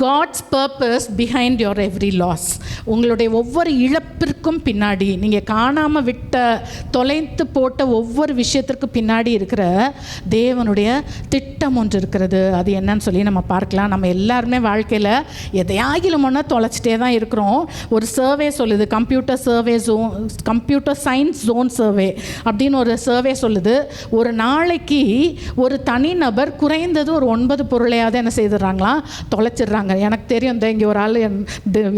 God's purpose behind your every loss. உங்களுடைய ஒவ்வொரு இழப்பிற்கும் பின்னாடி, நீங்கள் காணாமல் விட்ட, தொலைத்து போட்ட ஒவ்வொரு விஷயத்திற்கு பின்னாடி இருக்கிற தேவனுடைய திட்டம் ஒன்று இருக்கிறது. அது என்னன்னு சொல்லி நம்ம பார்க்கலாம். நம்ம எல்லாருமே வாழ்க்கையில் எதையாகிலும் ஒன்றா தொலைச்சிட்டே தான் இருக்கிறோம். ஒரு சர்வே சொல்லுது, கம்ப்யூட்டர் சயின்ஸ் ஜோன் சர்வே அப்படின்னு ஒரு சர்வே சொல்லுது, ஒரு நாளைக்கு ஒரு தனிநபர் குறைந்தது ஒரு 9 பொருளையாவது என்ன செய்துடுறாங்களாம், தொலைச்சிடுறாங்க. எனக்கு தெரியும், இந்த இங்கே ஒரு ஆள்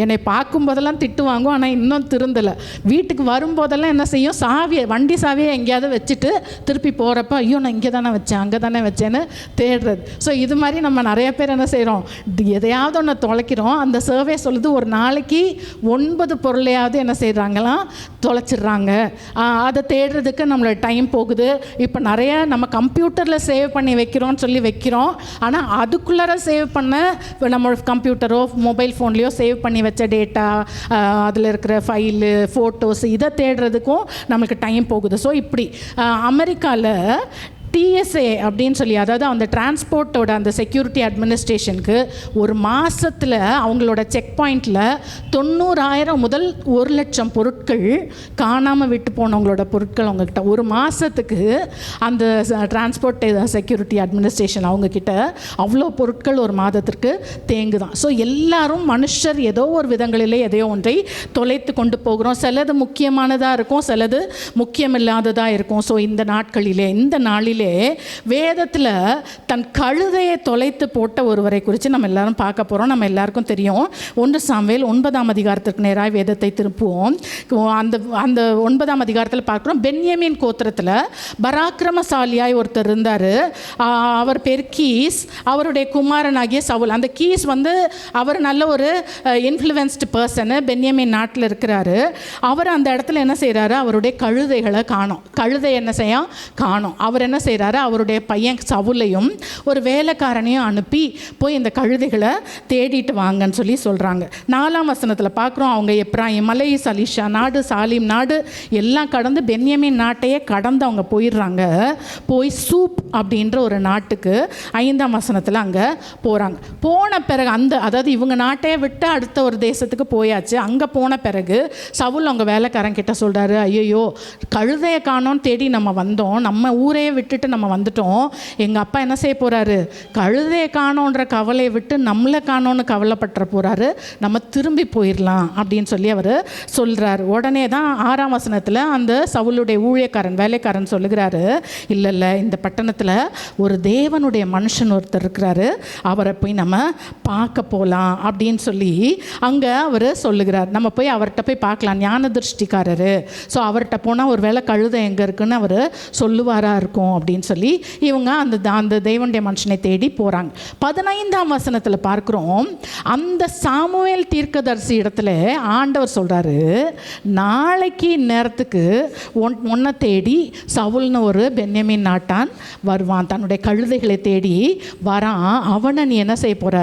என்னை பார்க்கும்போதெல்லாம் திட்டு வாங்கும், ஆனால் இன்னும் திருந்தலை. வீட்டுக்கு வரும்போதெல்லாம் என்ன செய்யும், வண்டி சாவியை எங்கேயாவது வச்சுட்டு திருப்பி போகிறப்ப ஐயோ நான் இங்கே தானே வச்சேன், அங்கே தானே வச்சேன்னு தேடுறது. ஸோ இது மாதிரி நம்ம நிறைய பேர் என்ன செய்கிறோம், எதையாவது ஒன்று தொலைக்கிறோம். அந்த சர்வே சொல்லுது ஒரு நாளைக்கு 9 பொருளையாவது என்ன செய்கிறாங்களாம், தொலைச்சிடுறாங்க. அதை தேடுறதுக்கு நம்மளோட டைம் போகுது. இப்போ நிறைய நம்ம கம்ப்யூட்டரில் சேவ் பண்ணி வைக்கிறோன்னு சொல்லி வைக்கிறோம், ஆனால் அதுக்குள்ளார சேவ் பண்ண நம்ம கம்ப்யூட்டரோ மொபைல் ஃபோன்லேயோ சேவ் பண்ணி வச்ச டேட்டா, அதில் இருக்கிற ஃபைலு, ஃபோட்டோஸ், இதை தேடுறதுக்கும் நம்மளுக்கு டைம் போகுது. ஸோ இப்படி அமெரிக்காவில் டிஎஸ்ஏ அப்படின்னு சொல்லி, அதாவது அந்த டிரான்ஸ்போர்ட்டோட அந்த செக்யூரிட்டி அட்மினிஸ்ட்ரேஷனுக்கு ஒரு மாதத்தில் அவங்களோட செக் பாயிண்டில் 90,000 முதல் 1,00,000 பொருட்கள் காணாமல் விட்டு போனவங்களோட பொருட்கள் அவங்கக்கிட்ட ஒரு மாதத்துக்கு அந்த டிரான்ஸ்போர்ட் செக்யூரிட்டி அட்மினிஸ்ட்ரேஷன் அவங்கக்கிட்ட அவ்வளோ பொருட்கள் ஒரு மாதத்திற்கு தேங்குதான். ஸோ எல்லாரும் மனுஷர் ஏதோ ஒரு விதங்களிலே எதையோ ஒன்றை தொலைத்து கொண்டு போகிறோம். சிலது முக்கியமானதாக இருக்கும், சிலது முக்கியமில்லாததாக இருக்கும். ஸோ இந்த நாளிலே வேதத்தில் தன் கழுதையை தொலைத்து போட்ட ஒருவரை குறித்து நம்ம எல்லாரும் பார்க்க போகிறோம். நம்ம எல்லாருக்கும் தெரியும், 1 சாமுவேல் 9ஆம் அதிகாரத்திற்கு நேராக வேதத்தை திருப்புவோம். அந்த 9ஆம் அதிகாரத்தில் பார்க்குறோம், பென்யமீன் கோத்திரத்தில் பராக்கிரமசாலியாய் ஒருத்தர் இருந்தார். அவர் பேர் கீஸ். அவருடைய குமாரனாகிய சவுல். அந்த கீஸ் அவர் நல்ல ஒரு இன்ஃப்ளூயன்ஸ்டு பர்சனு, பென்யமீன் நாட்டில் இருக்கிறாரு. அவர் அந்த இடத்துல என்ன செய்கிறாரு, அவருடைய கழுதைகளை காணோம். கழுதை என்ன செய்யும், காணோம். அவர் என்ன செய்கிறாரு, அவருடைய பையன் சவுலையும் ஒரு வேலைக்காரனையும் அனுப்பி போய் இந்த கழுதைகளை தேடிட்டு வாங்கன்னு சொல்லி சொல்கிறாங்க. 4ஆம் வசனத்தில் பார்க்குறோம், அவங்க எப்ராயிம் மலை, சலிஷா நாடு, சாலிம் நாடு எல்லாம் கடந்து பென்யமீன் நாட்டையே கடந்து அவங்க போயிடுறாங்க. போய் சூப் அப்படின்ற ஒரு நாட்டுக்கு 5ஆம் வசனத்தில் அங்கே போகிறாங்க. போன பிறகு அதாவது இவங்க நாட்டையே விட்டு அடுத்த ஒரு தேசத்துக்கு போயாச்சு. அங்கே போன பிறகு சவுல் அவங்க வேலைக்காரன் கிட்ட சொல்கிறாரு, ஐயோ கழுதையை காணோன்னு தேடி நம்ம வந்தோம், நம்ம ஊரையே விட்டுட்டு நம்ம வந்துட்டோம். எங்கள் அப்பா என்ன செய்ய போகிறாரு, கழுதையை காணோன்ற கவலையை விட்டு நம்மளை காணோன்னு கவலைப்பட்டுற போகிறாரு, நம்ம திரும்பி போயிடலாம் அப்படின்னு சொல்லி அவர் சொல்கிறார். உடனே தான் 6ஆம் வசனத்தில் அந்த சவுளுடைய வேலைக்காரன் சொல்லுகிறாரு, இல்லை இந்த பட்டணத்தில் ஒரு தேவனுடைய மனுஷன் ஒருத்தர் இருக்கிறாரு, அவரை போய் நம்ம பார்க்க போகலாம் அப்படின்னு சொல்லி அங்கே அவர் சொல்லுகிறார். நம்ம போய் அவர்கிட்ட போய் பார்க்கலாம், ஞான திருஷ்டிக்காரரு. ஸோ அவர்கிட்ட போனால் ஒரு வேளை கழுதை எங்கே இருக்குன்னு அவர் சொல்லுவாராக இருக்கும் அப்படின்னு சொல்லி இவங்க அந்த தேவனுடைய மனுஷனை தேடி போகிறாங்க. 15ஆம் வசனத்தில் பார்க்குறோம், அந்த சாமுவேல் தீர்க்கதரிசி இடத்துல ஆண்டவர் சொல்கிறாரு, நாளைக்கு நேரத்துக்கு உன்னை தேடி சவுல்னு ஒரு பென்யமீன் நாட்டான் வருவான், தன்னுடைய கழுதைகளை தேடி வரான். அவனை நீ என்ன செய்ய போகிற,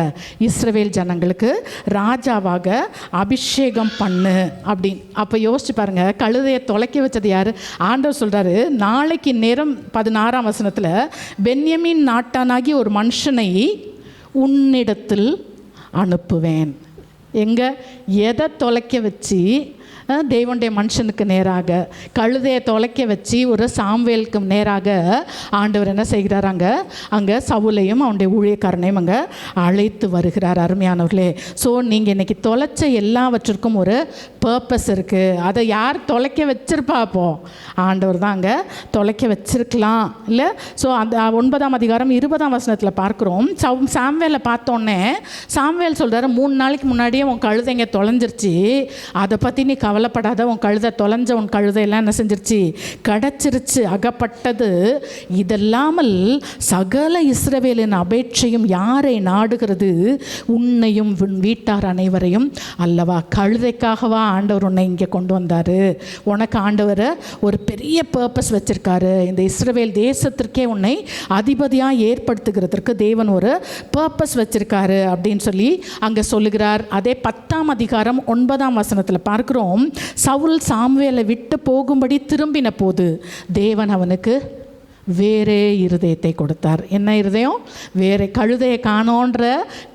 இஸ்ரவேல் ஜனங்களுக்கு ராஜாவாக அபிஷேகம் பண்ணு அப்படின்னு. அப்போ யோசிச்சு பாருங்க, கழுதையை தொலைக்க வச்சது யார்? ஆண்டவர் சொல்கிறாரு, நாளைக்கு நேரம் 16ஆம் வசனத்தில் பென்யமீன் நாட்டானாகி ஒரு மனுஷனை உன்னிடத்தில் அனுப்புவேன். எங்கே, எதை தொலைக்க வச்சு தேவனுடைய மனுஷனுக்கு நேராக கழுதையை தொலைக்க வச்சு ஒரு சாமுவேலுக்கு நேராக ஆண்டவர் என்ன செய்கிறார், அங்கே சவுலையும் அவனுடைய ஊழியக்காரனையும் அங்கே அழைத்து வருகிறார். அருமையானவர்களே, ஸோ நீங்கள் இன்றைக்கி தொலைச்ச எல்லாவற்றிற்கும் ஒரு பர்பஸ் இருக்குது. அதை யார் தொலைக்க வச்சிருப்பா? அப்போ ஆண்டவர் தான் அங்கே தொலைக்க வச்சிருக்கலாம் இல்லை? ஸோ அந்த 9ஆம் அதிகாரம் 20ஆம் வசனத்தில் பார்க்குறோம், சாமுவேலை பார்த்தோன்னே சாமுவேல் சொல்கிறாரு, 3 நாளைக்கு முன்னாடியே உன் கழுதைங்க தொலைஞ்சிருச்சு, அதை பற்றி நீ கவலைப்படாத, உன் கழுதை தொலைஞ்ச உன் கழுதையெல்லாம் என்ன செஞ்சிருச்சு, கிடச்சிருச்சு, அகப்பட்டது. இதெல்லாமல் சகல இஸ்ரவேலின் அபேட்சையும் யாரை நாடுகிறது, உன்னையும் உன் வீட்டார் அனைவரையும் அல்லவா. கழுதைக்காகவா ஆண்டவர் உன்னை இங்கே கொண்டு வந்தார்? உனக்கு ஆண்டவர் ஒரு பெரிய பர்பஸ் வச்சுருக்காரு. இந்த இஸ்ரவேல் தேசத்திற்கே உன்னை அதிபதியாக ஏற்படுத்துகிறதற்கு தேவன் ஒரு பர்பஸ் வச்சுருக்காரு அப்படின்னு சொல்லி அங்கே சொல்லுகிறார். அதே 10ஆம் அதிகாரம் 9ஆம் வசனத்தில் பார்க்குறோம், சவுல் சாமுவேலை விட்டு போகும்படி திரும்பின போது தேவன் அவனுக்கு வேறே இருதயத்தை கொடுத்தார். என்ன இருதயம்? வேறே. கழுதையை காணோன்ற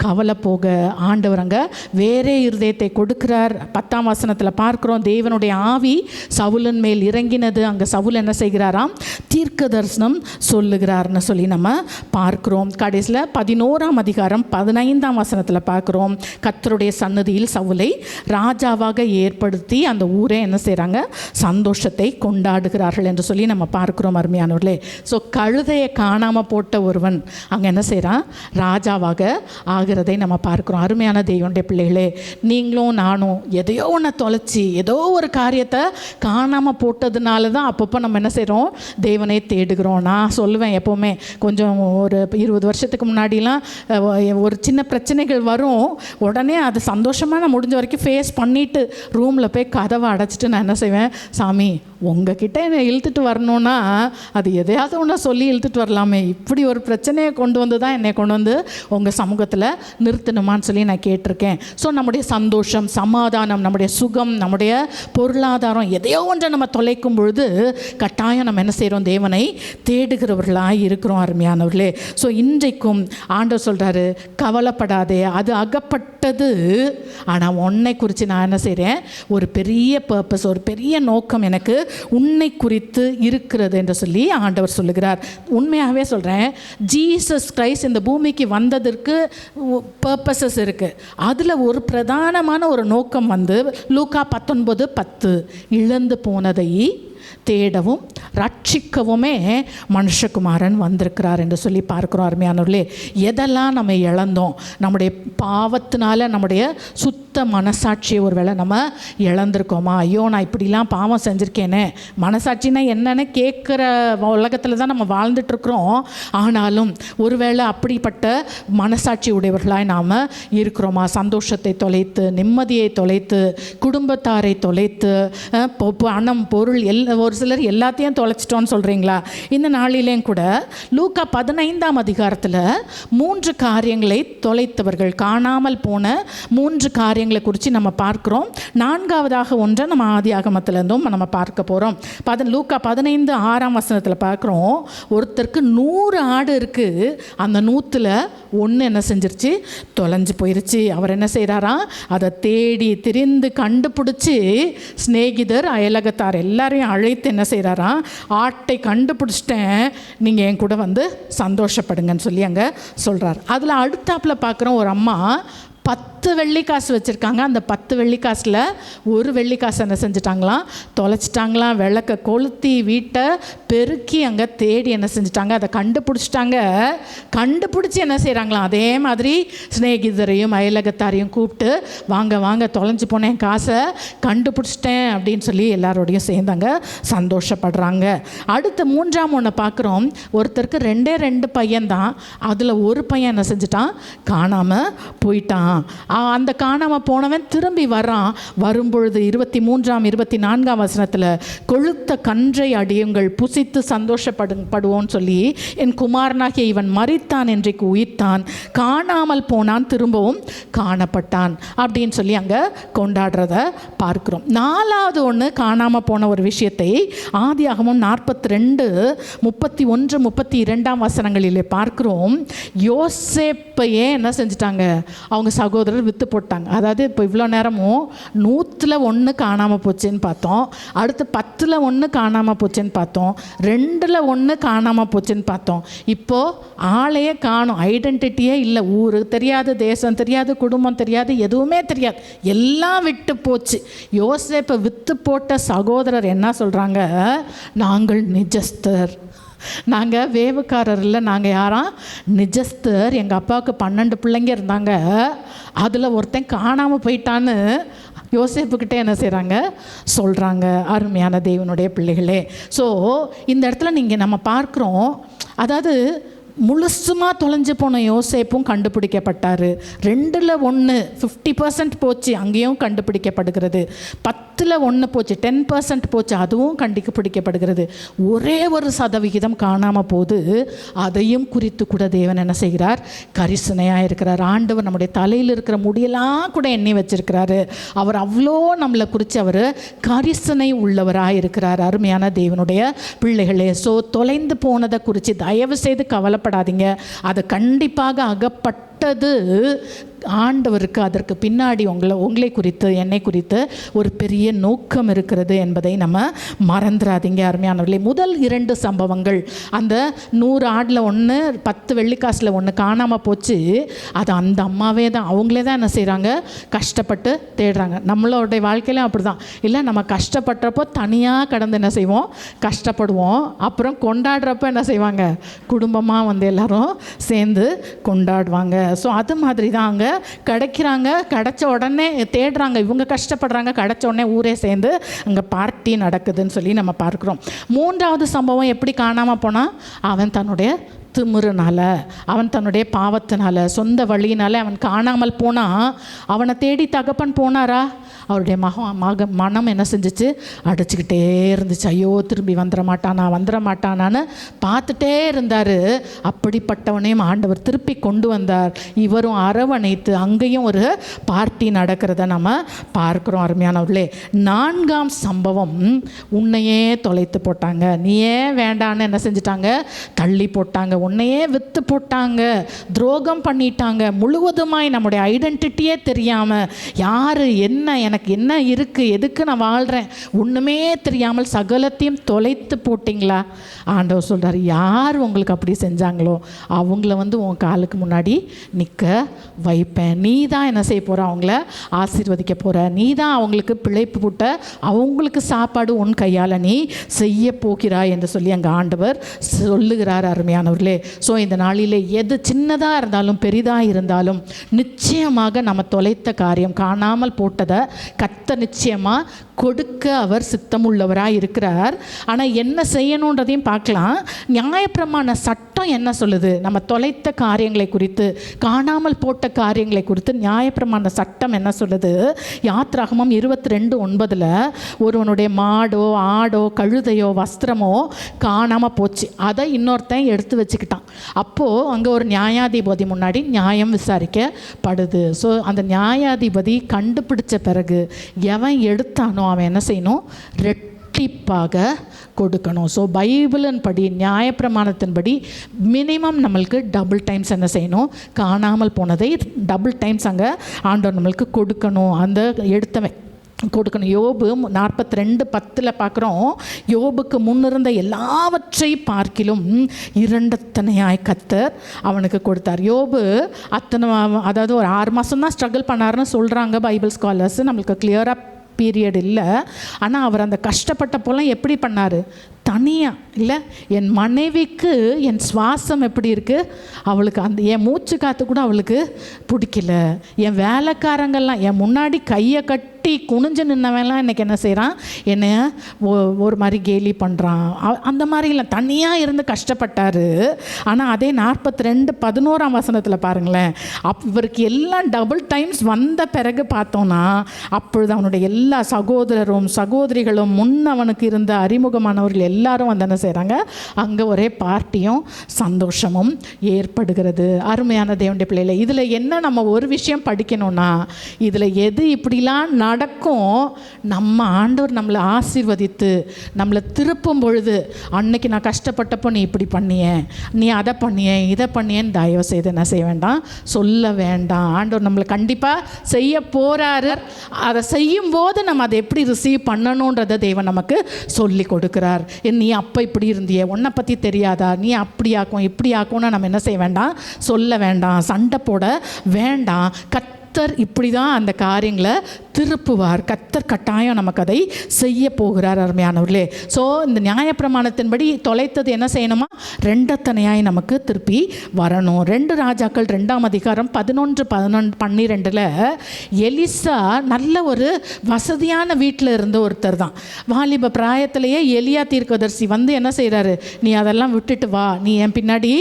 கவலை போக ஆண்டவர் அங்கே வேறே இருதயத்தை கொடுக்கிறார். 10ஆம் வசனத்தில் பார்க்குறோம், தேவனுடைய ஆவி சவுலின் மேல் இறங்கினது. அங்கே சவுல் என்ன செய்கிறாராம்? தீர்க்க தரிசனம் சொல்லுகிறார்னு சொல்லி நம்ம பார்க்குறோம். கடைசியில் 11ஆம் அதிகாரம் 15ஆம் வசனத்தில் பார்க்குறோம், கர்த்தருடைய சன்னதியில் சவுலை ராஜாவாக ஏற்படுத்தி அந்த ஊரே என்ன செய்கிறாங்க? சந்தோஷத்தை கொண்டாடுகிறார்கள் என்று சொல்லி நம்ம பார்க்குறோம். அருமையானவர்களே, ஸோ கழுதையை காணாமல் போட்ட ஒருவன் அங்கே என்ன செய்கிறான்? ராஜாவாக ஆகிறதை நம்ம பார்க்குறோம். அருமையான தேவனுடைய பிள்ளைகளே, நீங்களும் நானும் எதையோ ஒன்று தொலைச்சி ஏதோ ஒரு காரியத்தை காணாமல் போட்டதுனால தான் அப்பப்போ நம்ம என்ன செய்கிறோம்? தேவனை தேடுகிறோம். நான் சொல்லுவேன் எப்போவுமே, கொஞ்சம் ஒரு 20 வருஷத்துக்கு முன்னாடிலாம் ஒரு சின்ன பிரச்சனைகள் வரும், உடனே அது சந்தோஷமாக நான் முடிஞ்ச வரைக்கும் ஃபேஸ் பண்ணிவிட்டு ரூமில் போய் கதவை அடைச்சிட்டு நான் என்ன செய்வேன்? சாமி, உங்ககிட்ட என்னை இழுத்துட்டு வரணுன்னா அது எதையாவது ஒன்று சொல்லி இழுத்துட்டு வரலாமே, இப்படி ஒரு பிரச்சனையை கொண்டு வந்து தான் என்னை கொண்டு வந்து உங்கள் சமூகத்தில் நிறுத்தணுமான்னு சொல்லி நான் கேட்டிருக்கேன். ஸோ நம்முடைய சந்தோஷம், சமாதானம், நம்முடைய சுகம், நம்முடைய பொருளாதாரம் எதையோ ஒன்றை நம்ம தொலைக்கும் பொழுது கட்டாயம் நம்ம என்ன செய்கிறோம்? தேவனை தேடுகிறவர்களாக இருக்கிறோம். அருமையானவர்களே, ஸோ இன்றைக்கும் ஆண்டவர் சொல்கிறாரு, கவலைப்படாதே, அது அகப்பட்டது, ஆனால் உன்னை குறித்து நான் என்ன செய்கிறேன்? ஒரு பெரிய பர்பஸ், ஒரு பெரிய நோக்கம் எனக்கு உன்னை குறித்து இருக்கிறது என்று சொல்லி ஆண்டவர் சொல்லுகிறார். உண்மையாகவே சொல்கிறேன், ஜீசஸ் கிரைஸ்ட் இந்த பூமிக்கு வந்ததற்கு பர்பஸஸ் இருக்குது. அதில் ஒரு பிரதானமான ஒரு நோக்கம் வந்து லூக்கா 19:10, இழந்து போனதை தேடவும் ரட்சிக்கவுமே மனுஷகுமாரன் வந்திருக்கிறார் என்று சொல்லி பார்க்குறோம். அருமையானவர்களே, எதெல்லாம் நம்ம இழந்தோம்? நம்முடைய பாவத்தினால நம்முடைய சுத்த மனசாட்சியை ஒரு வேளை நம்ம இழந்திருக்கோமா? ஐயோ, நான் இப்படிலாம் பாவம் செஞ்சுருக்கேனே. மனசாட்சினா என்னன்னு கேட்குற உலகத்தில் தான் நம்ம வாழ்ந்துட்டுருக்குறோம். ஆனாலும் ஒருவேளை அப்படிப்பட்ட மனசாட்சி உடையவர்களாய் நாம் இருக்கிறோமா? சந்தோஷத்தை தொலைத்து, நிம்மதியை தொலைத்து, குடும்பத்தாரை தொலைத்து, பணம், பொருள், ஒரு சிலர் எல்லாத்தையும் தொலைச்சிட்டோன்னு சொல்கிறீங்களா? இந்த நாளிலேயும் கூட லூக்கா 15ஆம் அதிகாரத்தில் 3 காரியங்களை தொலைத்தவர்கள், காணாமல் போன 3 காரியங்களை குறித்து நம்ம பார்க்குறோம். 4வதாக ஒன்றை நம்ம ஆதியாகமத்திலேருந்தும் நம்ம பார்க்க போகிறோம். லூக்கா 15:6ஆம் வசனத்தில் பார்க்குறோம், ஒருத்தருக்கு 100 ஆடு இருக்குது, அந்த 100ல் 1 என்ன செஞ்சிருச்சு? தொலைஞ்சு போயிருச்சு. அவர் என்ன செய்கிறாராம்? அதை தேடி திரிந்து கண்டுபிடிச்சி சிநேகிதர், அயலகத்தார் எல்லாரையும் அழைத்து என்ன செய்கிறாராம்? ஆட்டை கண்டுபிடிச்சிட்டேன், நீங்கள் என் கூட வந்து சந்தோஷப்படுங்கன்னு சொல்லி அங்கே சொல்கிறார். அதில் அடுத்தாப்பில் பார்க்குறோம், ஒரு அம்மா 10 வெள்ளிக்காசு வச்சுருக்காங்க. அந்த 10 வெள்ளிக்காசில் 1 வெள்ளிக்காசு என்ன செஞ்சிட்டாங்களாம்? தொலைச்சிட்டாங்களாம். விளக்க கொளுத்தி வீட்டை பெருக்கி அங்கே தேடி என்ன செஞ்சிட்டாங்க? அதை கண்டுபிடிச்சிட்டாங்க. கண்டுபிடிச்சி என்ன செய்கிறாங்களாம்? அதே மாதிரி சிநேகிதரையும் அயலகத்தாரையும் கூப்பிட்டு, வாங்க வாங்க, தொலைஞ்சு போனேன், காசை கண்டுபிடிச்சிட்டேன் அப்படின்னு சொல்லி எல்லாரோடையும் சேர்ந்தாங்க சந்தோஷப்படுறாங்க. அடுத்த 3ஆம் ஒன்று பார்க்குறோம், ஒருத்தருக்கு 2 பையன்தான், அதில் ஒரு பையன் என்ன செஞ்சிட்டான்? காணாமல் போயிட்டான். அந்த காணாமல் போனவன் திரும்பி வரான். வரும்பொழுது 23ஆம் 24ஆம் வசனத்தில், கொழுத்த கன்றை அடியுங்கள், புசித்து சந்தோஷப்படுவோன்னு சொல்லி, என் குமாரனாகிய இவன் மரித்தான், இன்றைக்கு உயிர்த்தான், காணாமல் போனான், திரும்பவும் காணப்பட்டான் அப்படின்னு சொல்லி அங்கே கொண்டாடுறத பார்க்குறோம். 4வது ஒன்று காணாமல் போன ஒரு விஷயத்தை ஆதியாகமம் 42, 31, 32ஆம் வசனங்களிலே பார்க்குறோம். யோசேப்பையே என்ன செஞ்சிட்டாங்க? அவங்க சகோதரர் விற்று போட்டாங்க. அதாவது இப்போ இவ்வளோ நேரமும் 100ல் 1 காணாமல் போச்சுன்னு பார்த்தோம், அடுத்து 10ல் 1 காணாமல் போச்சுன்னு பார்த்தோம், 2ல் 1 காணாமல் போச்சுன்னு பார்த்தோம். இப்போது ஆளையே காணும், ஐடென்டிட்டியே இல்லை, ஊர் தெரியாது, தேசம் தெரியாது, குடும்பம் தெரியாது, எதுவுமே தெரியாது, எல்லாம் விட்டு போச்சு. யோசேப்பை விற்று போட்ட சகோதரர் என்ன சொல்கிறாங்க? நாங்கள் நிஜஸ்தர், நாங்கள் வேவுக்காரர் இல்லை, நாங்கள் யாராம்? நிஜஸ்தர். எங்கள் அப்பாவுக்கு 12 பிள்ளைங்க இருந்தாங்க, அதில் ஒருத்தன் காணாமல் போயிட்டான்னு யோசேப்புக்கிட்ட என்ன செய்கிறாங்க? சொல்கிறாங்க. அருமையான தேவனுடைய பிள்ளைகளே, ஸோ இந்த இடத்துல நீங்கள் நம்ம பார்க்குறோம், அதாவது முழுசுமாக தொலைஞ்சு போன யோசேப்பும் கண்டுபிடிக்கப்பட்டார். 2ல் 1 50% போச்சு, அங்கேயும் கண்டுபிடிக்கப்படுகிறது. 10 1 போச்சு, 10% போச்சு, அதுவும் பிடிக்கப்படுகிறது. ஒரே 1% காணாமல் போது, அதையும் குறித்து கூட தேவன் என்ன செய்கிறார்? கரிசனையாக இருக்கிறார். ஆண்டவர் நம்முடைய தலையில் இருக்கிற முடியெல்லாம் கூட எண்ணி வச்சிருக்கிறாரு. அவர் அவ்வளோ நம்மளை குறித்து அவர் கரிசனை உள்ளவராக இருக்கிறார். அருமையான தேவனுடைய பிள்ளைகளே, ஸோ தொலைந்து போனதை குறித்து தயவு செய்து கவலைப்படாதீங்க. அது கண்டிப்பாக அகப்பட்டது ஆண்டவருக்கு அதற்கு பின்னாடி உங்களை குறித்து என்னை குறித்து ஒரு பெரிய நோக்கம் இருக்கிறது என்பதை நம்ம மறந்துடாதீங்க அருமையானவர்களே. முதல் 2 சம்பவங்கள், அந்த 100 ஆடில் 1, 10 வெள்ளிக்காசில் 1 காணாமல் போச்சு. அது அந்த அம்மாவே தான், அவங்களே தான் என்ன செய்கிறாங்க? கஷ்டப்பட்டு தேடுறாங்க. நம்மளோடைய வாழ்க்கையிலும் அப்படி தான் இல்லை, நம்ம கஷ்டப்பட்டப்போ தனியாக கடந்து என்ன செய்வோம்? கஷ்டப்படுவோம். அப்புறம் கொண்டாடுறப்போ என்ன செய்வாங்க? குடும்பமாக வந்து எல்லாரும் சேர்ந்து கொண்டாடுவாங்க. ஸோ அது மாதிரி தான் அங்கே கிடைக்கிறாங்க. கிடைச்ச உடனே தேடுறாங்க, இவங்க கஷ்டப்படுறாங்க, கிடைச்ச உடனே ஊரே சேர்ந்து அங்கே பார்ட்டி நடக்குதுன்னு சொல்லி நம்ம பார்க்குறோம். 3வது சம்பவம் எப்படி காணாமல் போனால், அவன் தன்னுடைய திமிருனால, அவன் தன்னுடைய பாவத்தினால, சொந்த வழியினால அவன் காணாமல் போனால், அவனை தேடி தகப்பன் போனாரா? அவருடைய மனம் என்ன செஞ்சிச்சு? அடிச்சுக்கிட்டே இருந்துச்சு. ஐயோ, திரும்பி வந்துட மாட்டானான்னு பார்த்துட்டே இருந்தார். அப்படிப்பட்டவனையும் ஆண்டவர் திருப்பி கொண்டு வந்தார். இவரும் அரவணைத்து அங்கேயும் ஒரு பார்ட்டி நடக்கிறத நம்ம பார்க்குறோம். அருமையானவர்களே, 4ஆம் சம்பவம், உன்னையே தொலைத்து போட்டாங்க, நீயே வேண்டான்னு என்ன செஞ்சிட்டாங்க? தள்ளி போட்டாங்க, உன்னையே விற்று போட்டாங்க, துரோகம் பண்ணிட்டாங்க. முழுவதுமாய் நம்முடைய ஐடென்டிட்டியே தெரியாமல், யார் என்ன, எனக்கு என்ன இருக்குது, எதுக்கு நான் வாழ்கிறேன், ஒன்றுமே தெரியாமல் சகலத்தையும் தொலைத்து போட்டிங்களா? ஆண்டவர் சொல்கிறார், யார் உங்களுக்கு அப்படி செஞ்சாங்களோ அவங்கள வந்து உன் காலுக்கு முன்னாடி நிற்க வைப்பேன். நீ தான் என்ன செய்ய போகிற? அவங்கள ஆசீர்வதிக்க போகிற. நீ தான் அவங்களுக்கு பிழைப்பு போட்ட, அவங்களுக்கு சாப்பாடு உன் கையால் நீ செய்ய போகிறாய் என்று சொல்லி அங்கே ஆண்டவர் சொல்லுகிறார். அருமையானவர்களே, ஸோ இந்த நாளிலே எது சின்னதாக இருந்தாலும் பெரிதாக இருந்தாலும் நிச்சயமாக நம்ம தொலைத்த காரியம், காணாமல் போட்டதை கர்த்தர் நிச்சயமாக கொடுக்க அவர் சித்தமுள்ளவராக இருக்கிறார். ஆனால் என்ன செய்யணுன்றதையும் பார்க்கலாம். நியாயப்பிரமாண சட்டம் என்ன சொல்லுது? நம்ம தொலைத்த காரியங்களை குறித்து, காணாமல் போட்ட காரியங்களை குறித்து நியாயப்பிரமாண சட்டம் என்ன சொல்லுது? யாத்ராகமம் 22:9 ஒருவனுடைய மாடோ ஆடோ கழுதையோ வஸ்திரமோ காணாமல் போச்சு, அதை இன்னொருத்தன் எடுத்து வச்சுக்கிட்டான். அப்போது அங்கே ஒரு நியாயாதிபதி முன்னாடி நியாயம் விசாரிக்கப்படுது. ஸோ அந்த நியாயாதிபதி கண்டுபிடிச்ச பிறகு எவன் எடுத்தானோ அவன் என்ன செய்யணும்? ரெட்டிப்பாக கொடுக்கணும். ஸோ பைபிளின் படி, நியாயப்பிரமாணத்தின்படி மினிமம் நம்மளுக்கு டபுள் டைம்ஸ் என்ன செய்யணும்? காணாமல் போனதை டபுள் டைம்ஸ் அங்கே ஆண்டவர் நம்மளுக்கு கொடுக்கணும், அந்த எடுத்தவன் கொடுக்கணும். யோபு 42:10 பார்க்குறோம், யோபுக்கு முன்னிருந்த எல்லாவற்றை பார்க்கிலும் 2 கர்த்தர் அவனுக்கு கொடுத்தார். யோபு அதாவது ஒரு 6 மாதம் தான் ஸ்ட்ரகிள் பண்ணாருன்னு சொல்கிறாங்க பைபிள் ஸ்காலர்ஸ். நம்மளுக்கு கிளியராக பீரியட் இல்லை. ஆனால் அவர் அந்த கஷ்டப்பட்டப்போலாம் எப்படி பண்ணார்? தனியாக இல்லை, என் மனைவிக்கு என் சுவாசம் எப்படி இருக்குது, அவளுக்கு அந்த என் மூச்சு காற்று கூட அவளுக்கு பிடிக்கல. என் வேலைக்காரங்கள்லாம் என் முன்னாடி கையை கட்டி குனிஞ்சு நின்னவெல்லாம் இன்றைக்கி என்ன செய்கிறான்? என்னை ஒரு மாதிரி கேலி பண்ணுறான். அந்த மாதிரிலாம் தனியாக இருந்து கஷ்டப்பட்டார். ஆனால் அதே 42:11 பாருங்களேன், இவருக்கு எல்லாம் டபுள் டைம்ஸ் வந்த பிறகு பார்த்தோன்னா, அப்பொழுது அவனுடைய எல்லா சகோதரரும் சகோதரிகளும் அவனுக்கு இருந்த அறிமுகமானவர்கள் எல்லாரும் வந்து என்ன செய்கிறாங்க? அங்கே ஒரே பார்ட்டியும் சந்தோஷமும் ஏற்படுகிறது. அருமையான தேவனுடைய பிள்ளைகளை, இதில் என்ன நம்ம ஒரு விஷயம் படிக்கணும்னா, இதில் எது இப்படிலாம் நடக்கும், நம்ம ஆண்டவர் நம்மளை ஆசீர்வதித்து நம்மளை திருப்பும் பொழுது, அன்னைக்கு நான் கஷ்டப்பட்டப்போ நீ இப்படி பண்ணிய, நீ அதை பண்ணிய, இதை பண்ணியன்னு தயவு செய்து என்ன செய்ய வேண்டாம், சொல்ல வேண்டாம். ஆண்டவர் நம்மளை கண்டிப்பாக செய்ய போகிறாரு. அதை செய்யும் போது நம்ம அதை எப்படி ரிசீவ் பண்ணணுன்றதை தேவன் நமக்கு சொல்லி கொடுக்குறார். நீ அப்போ இப்படி இருந்தியே, உன்னை பற்றி தெரியாதா, நீ அப்படி ஆக்கும் இப்படி ஆக்கும்னு நம்ம என்ன செய்ய வேண்டாம், சொல்ல வேண்டாம், சண்டை போட வேண்டாம். கர்த்தர் இப்படி தான் அந்த காரியங்களை திருப்புவார். கர்த்தர் கட்டாயம் நமக்கு அதை செய்ய போகிறார். அருமையானவர்களே, ஸோ இந்த நியாயப்பிரமாணத்தின்படி தொலைத்தது என்ன செய்யணுமா? 2 நமக்கு திருப்பி வரணும். 2 ராஜாக்கள் 2ஆம் அதிகாரம் 11-12 எலிசா நல்ல ஒரு வசதியான வீட்டில் இருந்த ஒருத்தர் தான். வாலிப பிராயத்திலேயே எலியா தீர்க்கதரிசி வந்து என்ன செய்கிறாரு? நீ அதெல்லாம் விட்டுட்டு வா, நீ என் பின்னாடி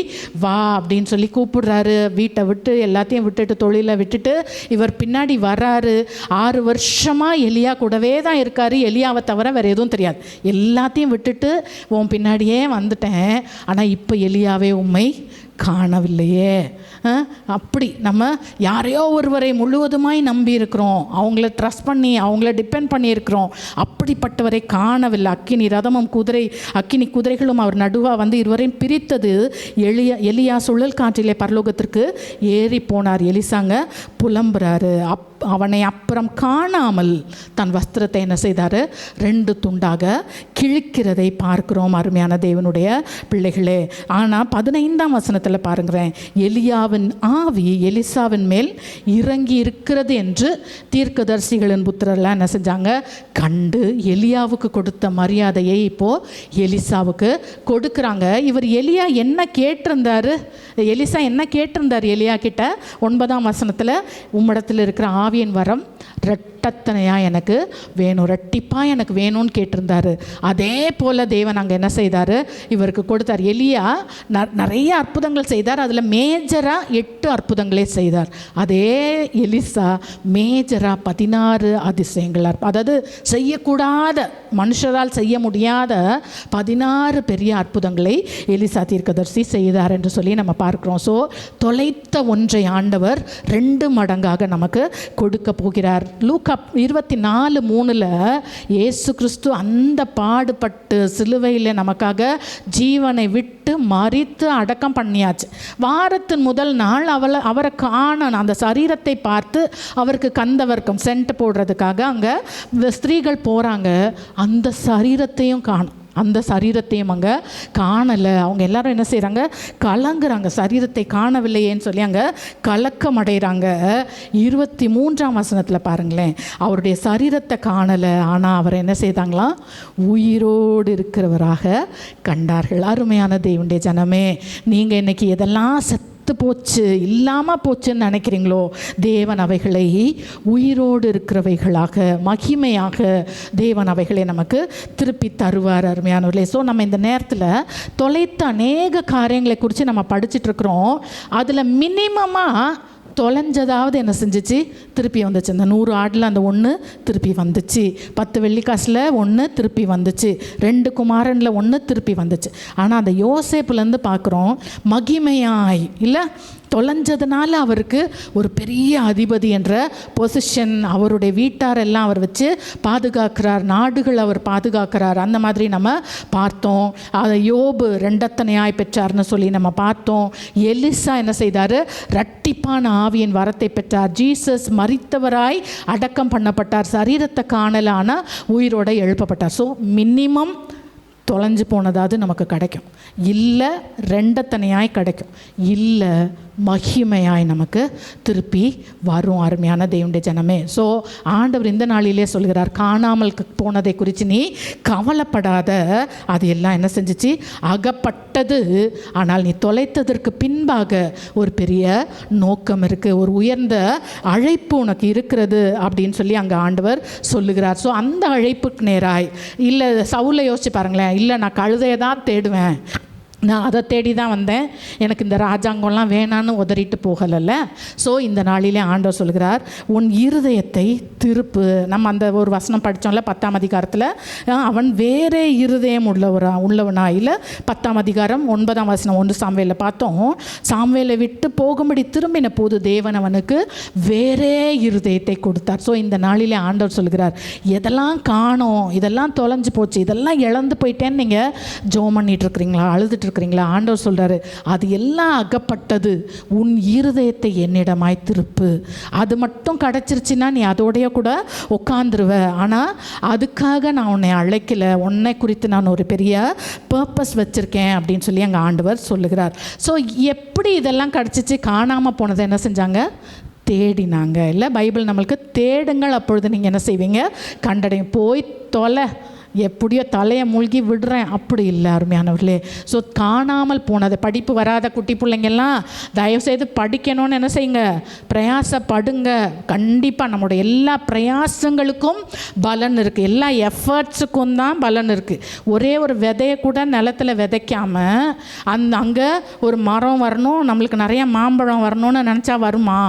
வா அப்படின்னு சொல்லி கூப்பிடுறாரு. வீட்டை விட்டு எல்லாத்தையும் விட்டுட்டு, தொழிலை விட்டுட்டு இவர் பின்னாடி வராரு. 6 வருஷமாக எலியா கூடவே தான் இருக்கார். எலியாவை தவிர வேறு எதுவும் தெரியாது. எல்லாத்தையும் விட்டுட்டு உன் பின்னாடியே வந்துட்டேன், ஆனால் இப்போ எலியாவே உம்மை காணவில்லையே. அப்படி நம்ம யாரையோ ஒருவரை முழுவதுமாய் நம்பி இருக்கிறோம், அவங்கள ட்ரஸ்ட் பண்ணி அவங்கள டிபெண்ட் பண்ணியிருக்கிறோம், அப்படிப்பட்டவரை காணவில்லை. அக்கினி குதிரைகளும் அவர் நடுவாக வந்து இருவரையும் பிரித்தது. எலியா சுழல் காற்றிலே பரலோகத்திற்கு ஏறி போனார். எலிசாங்க புலம்புறாரு. அவனை அப்புறம் காணாமல் தன் வஸ்திரத்தை என்ன செய்தார்? 2 துண்டாக கிழிக்கிறதை பார்க்கிறோம் அருமையான தேவனுடைய பிள்ளைகளே. ஆனால் 15ஆம் வசனத்தில் பாருங்களேன், எலியாவின் ஆவி எலிசாவின் மேல் இறங்கி இருக்கிறது என்று தீர்க்கதரிசிகளின் புத்திரர்லாம் என்ன செஞ்சாங்க? கண்டு எலியாவுக்கு கொடுத்த மரியாதையை இப்போது எலிசாவுக்கு கொடுக்குறாங்க. இவர் எலியா என்ன கேட்டிருந்தார்? எலிசா என்ன கேட்டிருந்தார் எலியா கிட்ட? 9ஆம் வசனத்தில், உம்மிடத்தில் இருக்கிற ஆவியின் வரம் ரெட்டத்தனையாக எனக்கு வேணும், ரெட்டிப்பாக எனக்கு வேணும்னு கேட்டிருந்தார். அதே போல் தேவன் அங்கே என்ன செய்தார்? இவருக்கு கொடுத்தார். எலியா நிறைய அற்புதங்கள் செய்தார். அதில் மேஜராக 8 அற்புதங்களே செய்தார். அதே எலிசா மேஜராக 16 அதிசயங்கள், அதாவது செய்யக்கூடாத, மனுஷரால் செய்ய முடியாத 16 பெரிய அற்புதங்களை எலிசா தீர்க்கதரிசி செய்தார் என்று சொல்லி நம்ம பார்க்குறோம். ஸோ தொலைத்த ஒன்றை ஆண்டவர் 2 மடங்காக நமக்கு கொடுக்க போகிறார். லூக்கா 24:3 இயேசு கிறிஸ்து அந்த பாடுபட்டு சிலுவையில் நமக்காக ஜீவனை விட்டு மரித்து அடக்கம் பண்ணியாச்சு. வாரத்தின் முதல் நாள் அவரை காணணும், அந்த சரீரத்தை பார்த்து அவருக்கு கந்தவர்க்கம் சென்ட் போடுறதுக்காக அங்கே ஸ்திரீகள் போகிறாங்க. அந்த சரீரத்தையும் அந்த சரீரத்தையும் அங்கே காணலை. அவங்க எல்லாரும் என்ன செய்கிறாங்க? கலங்குறாங்க. சரீரத்தை காணவில்லையேன்னு சொல்லி அங்கே கலக்கம் அடைகிறாங்க. 23ஆம் வசனத்தில் பாருங்களேன், அவருடைய சரீரத்தை காணலை, ஆனால் அவர் என்ன செய்தாங்களாம்? உயிரோடு இருக்கிறவராக கண்டார்கள். அருமையான தேவனுடைய ஜனமே, நீங்கள் இன்றைக்கி எதெல்லாம் போச்சு, இல்லாமல் போச்சுன்னு நினைக்கிறீங்களோ, தேவன் அவைகளை உயிரோடு இருக்கிறவைகளாக மகிமையாக தேவன் அவைகளை நமக்கு திருப்பி தருவார். அருமையானவர்களே, ஸோ நம்ம இந்த நேரத்தில் தொலைத்த அநேக காரியங்களை குறித்து நம்ம படிச்சுட்டு இருக்கிறோம். அதில் மினிமமாக தொலைஞ்சதாவது என்ன செஞ்சிச்சு? திருப்பி வந்துச்சு. அந்த 100 ஆடில் அந்த 1 திருப்பி வந்துச்சு. 10 வெள்ளிக்காசில் 1 திருப்பி வந்துச்சு. 2 குமாரனில் 1 திருப்பி வந்துச்சு. ஆனால் அந்த யோசேப்புலேருந்து பார்க்குறோம், மகிமையாய் இல்லை, தொலைஞ்சதுனால அவருக்கு ஒரு பெரிய அதிபதி என்ற பொசிஷன், அவருடைய வீட்டாரெல்லாம் அவர் வச்சு பாதுகாக்கிறார், நாடுகள் அவர் பாதுகாக்கிறார். அந்த மாதிரி நம்ம பார்த்தோம். அதை யோபு 2 பெற்றார்னு சொல்லி நம்ம பார்த்தோம். எலிசா என்ன செய்தார்? இரட்டிப்பான ஆவியின் வரத்தை பெற்றார். ஜீசஸ் மரித்தவராய் அடக்கம் பண்ணப்பட்டார், சரீரத்தை காணலான உயிரோட எழுப்பப்பட்டார். ஸோ மினிமம் தொலைஞ்சு போனதாவது நமக்கு கிடைக்கும், இல்லை 2 கிடைக்கும், இல்லை மகிமையாய் நமக்கு திருப்பி வரும். அருமையான தேவனுடைய ஜனமே, ஸோ ஆண்டவர் இந்த நாளிலே சொல்கிறார், காணாமல் போனதை குறித்து நீ கவலைப்படாத, அது எல்லாம் என்ன செஞ்சிச்சு? அகப்பட்டது. ஆனால் நீ தொலைத்ததற்கு பின்பாக ஒரு பெரிய நோக்கம் இருக்குது, ஒரு உயர்ந்த அழைப்பு உனக்கு இருக்கிறது அப்படின்னு சொல்லி அங்கே ஆண்டவர் சொல்லுகிறார். ஸோ அந்த அழைப்புக்கு நேராய், இல்லை சவுலை யோசிச்சு பாருங்களேன், இல்லை நான் கழுதையை தான் தேடுவேன், நான் அதை தேடி தான் வந்தேன், எனக்கு இந்த ராஜாங்கம்லாம் வேணான்னு உதறிட்டு போகலைல்ல. ஸோ இந்த நாளிலே ஆண்டவர் சொல்கிறார், உன் இருதயத்தை திருப்பு. நம்ம அந்த ஒரு வசனம் படித்தோம்ல 10ஆம் அதிகாரத்தில், அவன் வேறே இருதயம் உள்ளவனா இல்லை, 10ஆம் அதிகாரம் 9ஆம் வசனம் 1 சாமுவேலில் பார்த்தோம். சாமுவேலை விட்டு போகும்படி திரும்பின போது தேவன் அவனுக்கு வேறே இருதயத்தை கொடுத்தார். ஸோ இந்த நாளிலே ஆண்டவர் சொல்கிறார், எதெல்லாம் காணோம், இதெல்லாம் தொலைஞ்சு போச்சு, இதெல்லாம் இழந்து போயிட்டேன்னு நீங்கள் ஜோம் பண்ணிட்டு இருக்கிறீங்களா, அழுதுட்டு இருக்கிறீங்களா? ஆண்டவர் சொல்றாரு, அது எல்லாம் அகப்பட்டது, உன் இருதயத்தை என்னிடமாய் திருப்பு. அது மட்டும் கிடைச்சிருச்சுன்னா நீ அதோடைய கூட உட்காந்துருவ. ஆனால் அதுக்காக நான் உன்னை அழைக்கல, உன்னை குறித்து நான் ஒரு பெரிய பர்பஸ் வச்சுருக்கேன் அப்படின்னு சொல்லி அங்கே ஆண்டவர் சொல்லுகிறார். ஸோ எப்படி இதெல்லாம் கிடச்சிச்சு? காணாமல் போனதை என்ன செஞ்சாங்க? தேடினாங்க. இல்லை, பைபிள் நம்மளுக்கு தேடுங்கள் அப்பொழுது நீங்கள் என்ன செய்வீங்க? கண்டடையும். போய் தொலை, எப்படியோ தலையை மூழ்கி விடுறேன் அப்படி இல்லை அருமையானவர்களே. ஸோ காணாமல் போனது, படிப்பு வராத குட்டி பிள்ளைங்கள்லாம் தயவுசெய்து படிக்கணும்னு என்ன செய்யுங்க? பிரயாசப்படுங்க. கண்டிப்பாக நம்முடைய எல்லா பிரயாசங்களுக்கும் பலன் இருக்குது, எல்லா எஃபர்ட்ஸுக்கும் தான் பலன் இருக்குது. ஒரே ஒரு விதையை கூட நிலத்தில் விதைக்காமல் அங்கே ஒரு மரம் வரணும், நம்மளுக்கு நிறைய மாம்பழம் வரணும்னு நினச்சா வருமா?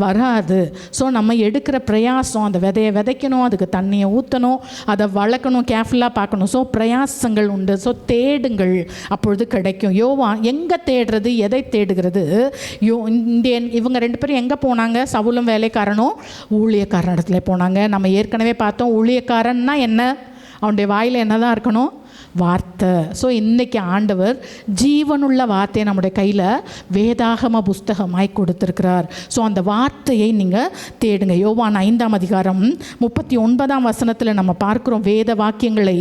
வராது. ஸோ நம்ம எடுக்கிற பிரயாசம், அந்த விதையை விதைக்கணும், அதுக்கு தண்ணியை ஊற்றணும், அதை வளர்க்கணும், கேர்ஃபுல்லாக பார்க்கணும். ஸோ பிரயாசங்கள் உண்டு. ஸோ தேடுங்கள், அப்பொழுது கிடைக்கும். யோவான் எங்கே தேடுறது, எதை தேடுகிறது? இவங்க 2 பேரும் எங்கே போனாங்க? சவுலும் வேலைக்காரனும் ஊழியக்காரன் இடத்துல போனாங்க. நம்ம ஏற்கனவே பார்த்தோம், ஊழியக்காரன்னா என்ன? அவனுடைய வாயில் என்ன தான் இருக்கணும்? வார்த்தை. ஸோ இன்றைக்கி ஆண்டவர் ஜீவனுள்ள வார்த்தையை நம்முடைய கையில் வேதாகம புஸ்தகமாய் கொடுத்துருக்கிறார். ஸோ அந்த வார்த்தையை நீங்கள் தேடுங்க. யோவான் 5ஆம் அதிகாரம் 39ஆம் வசனத்தில் நம்ம பார்க்குறோம், வேத வாக்கியங்களை